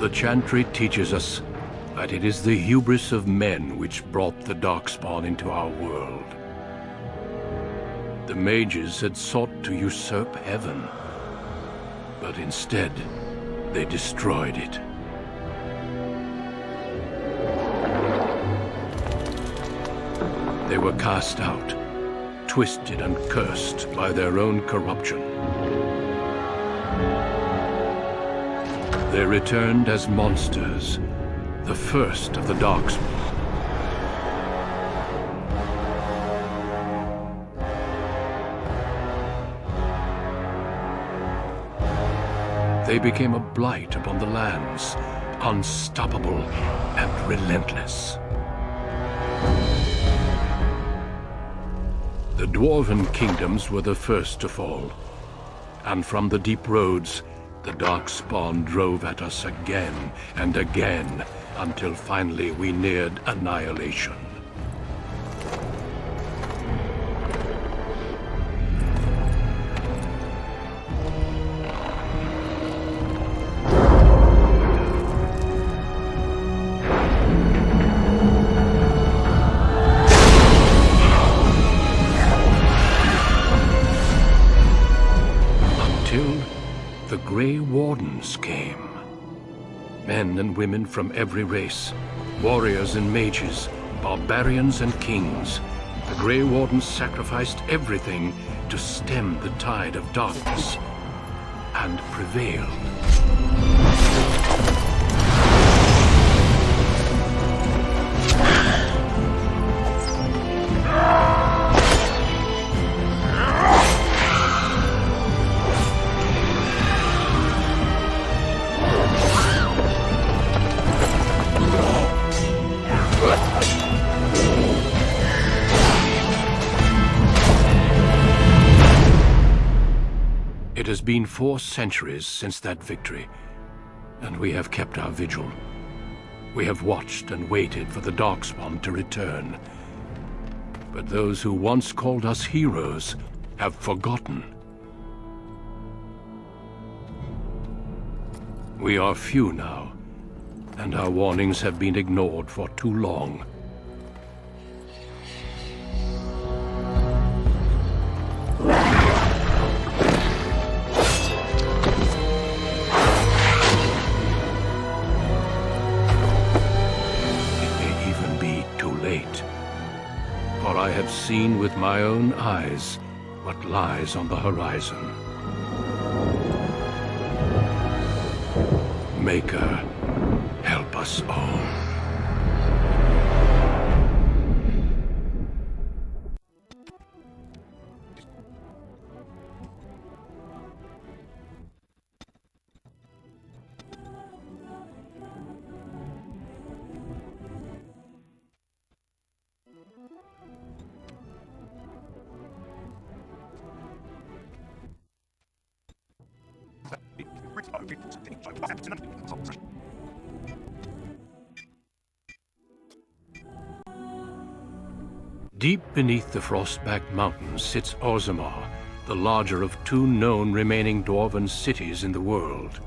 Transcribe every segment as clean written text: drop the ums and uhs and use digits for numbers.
The Chantry teaches us that it is the hubris of men which brought the Darkspawn into our world. The mages had sought to usurp heaven, but instead, they destroyed it. They were cast out, twisted and cursed by their own corruption. They returned as monsters, the first of the Darkspawn. They became a blight upon the lands, unstoppable and relentless. The Dwarven kingdoms were the first to fall, and from the deep roads, the Darkspawn drove at us again and again, until finally we neared annihilation. The Grey Wardens came. Men and women from every race, warriors and mages, barbarians and kings. The Grey Wardens sacrificed everything to stem the tide of darkness, and prevailed. It has been 4 centuries since that victory, and we have kept our vigil. We have watched and waited for the Darkspawn to return. But those who once called us heroes have forgotten. We are few now, and our warnings have been ignored for too long. For I have seen with my own eyes what lies on the horizon. Maker, help us all. Deep beneath the Frostback Mountains sits Orzammar, the larger of 2 known remaining Dwarven cities in the world.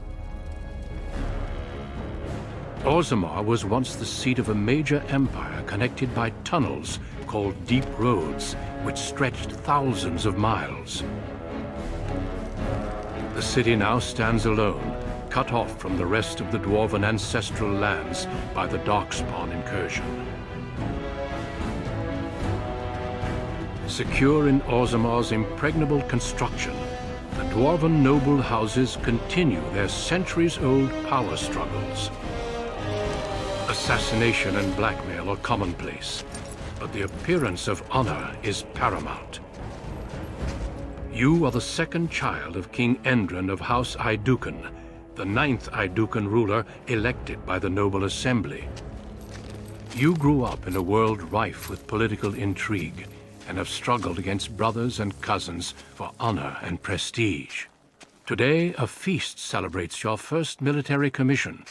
Orzammar was once the seat of a major empire connected by tunnels called Deep Roads, which stretched thousands of miles. The city now stands alone, cut off from the rest of the Dwarven ancestral lands by the Darkspawn incursion. Secure in Orzammar's impregnable construction, the Dwarven noble houses continue their centuries-old power struggles. Assassination and blackmail are commonplace, but the appearance of honor is paramount. You are the 2nd child of King Endren of House Aeducan, the 9th Aeducan ruler elected by the Noble Assembly. You grew up in a world rife with political intrigue, and have struggled against brothers and cousins for honor and prestige. Today, a feast celebrates your first military commission,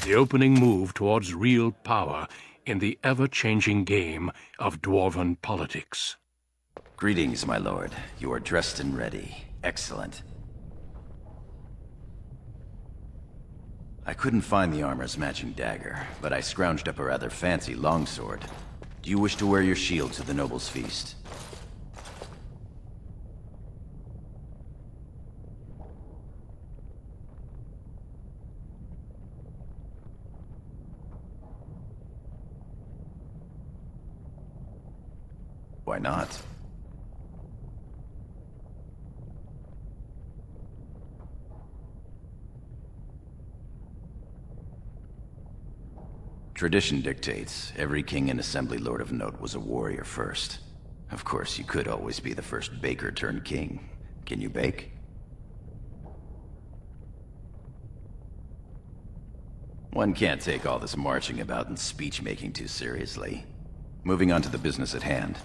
the opening move towards real power in the ever-changing game of Dwarven politics. Greetings, my lord. You are dressed and ready. Excellent. I couldn't find the armor's matching dagger, but I scrounged up a rather fancy longsword. Do you wish to wear your shield to the noble's feast? Why not? Tradition dictates every king and assembly lord of note was a warrior first. Of course, you could always be the first baker turned king. Can you bake? One can't take all this marching about and speech-making too seriously. Moving on to the business at hand.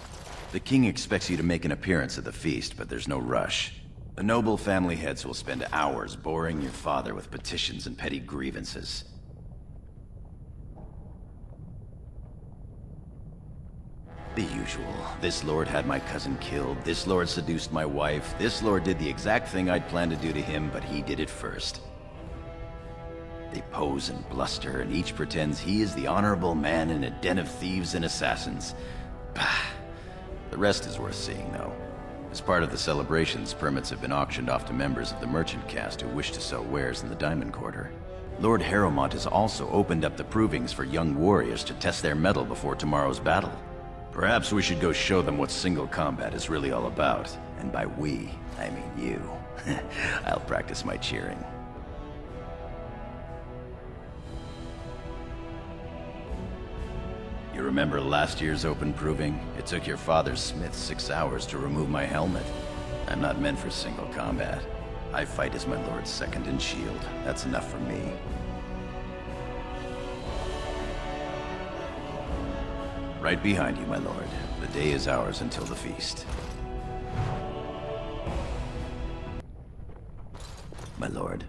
The king expects you to make an appearance at the feast, but there's no rush. The noble family heads will spend hours boring your father with petitions and petty grievances. The usual. This lord had my cousin killed, this lord seduced my wife, this lord did the exact thing I'd planned to do to him, but he did it first. They pose and bluster, and each pretends he is the honorable man in a den of thieves and assassins. Bah. The rest is worth seeing, though. As part of the celebrations, permits have been auctioned off to members of the merchant caste who wish to sell wares in the Diamond Quarter. Lord Harrowmont has also opened up the provings for young warriors to test their mettle before tomorrow's battle. Perhaps we should go show them what single combat is really all about. And by we, I mean you. I'll practice my cheering. You remember last year's open proving? It took your father's smith 6 hours to remove my helmet. I'm not meant for single combat. I fight as my lord's second in shield. That's enough for me. Right behind you, my lord. The day is ours until the feast. My lord.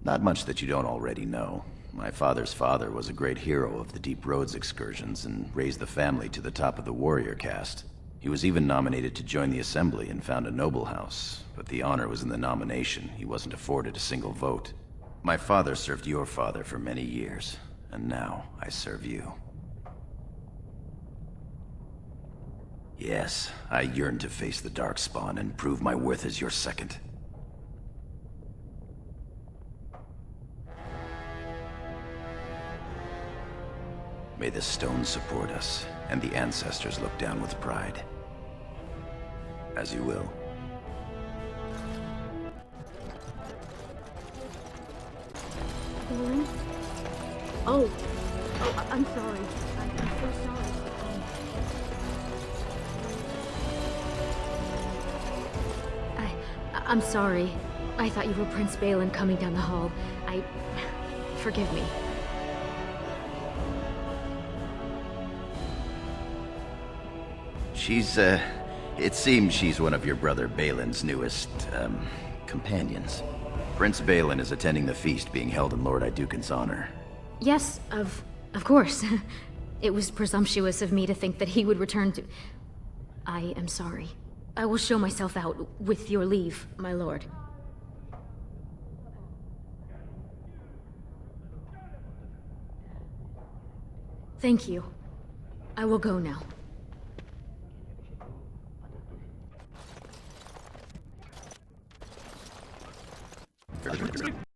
Not much that you don't already know. My father's father was a great hero of the Deep Roads excursions and raised the family to the top of the warrior caste. He was even nominated to join the assembly and found a noble house, but the honor was in the nomination. He wasn't afforded a single vote. My father served your father for many years, and now I serve you. Yes, I yearn to face the Darkspawn and prove my worth as your second. May the stone support us, and the ancestors look down with pride. As you will. Balin? Oh, I'm sorry. I'm so sorry. I'm sorry. I thought you were Prince Balin coming down the hall. Forgive me. It seems she's one of your brother Balin's newest, companions. Prince Balin is attending the feast being held in Lord Iduken's honor. Yes, of course. It was presumptuous of me to think that he would return to... I am sorry. I will show myself out, with your leave, my lord. Thank you. I will go now.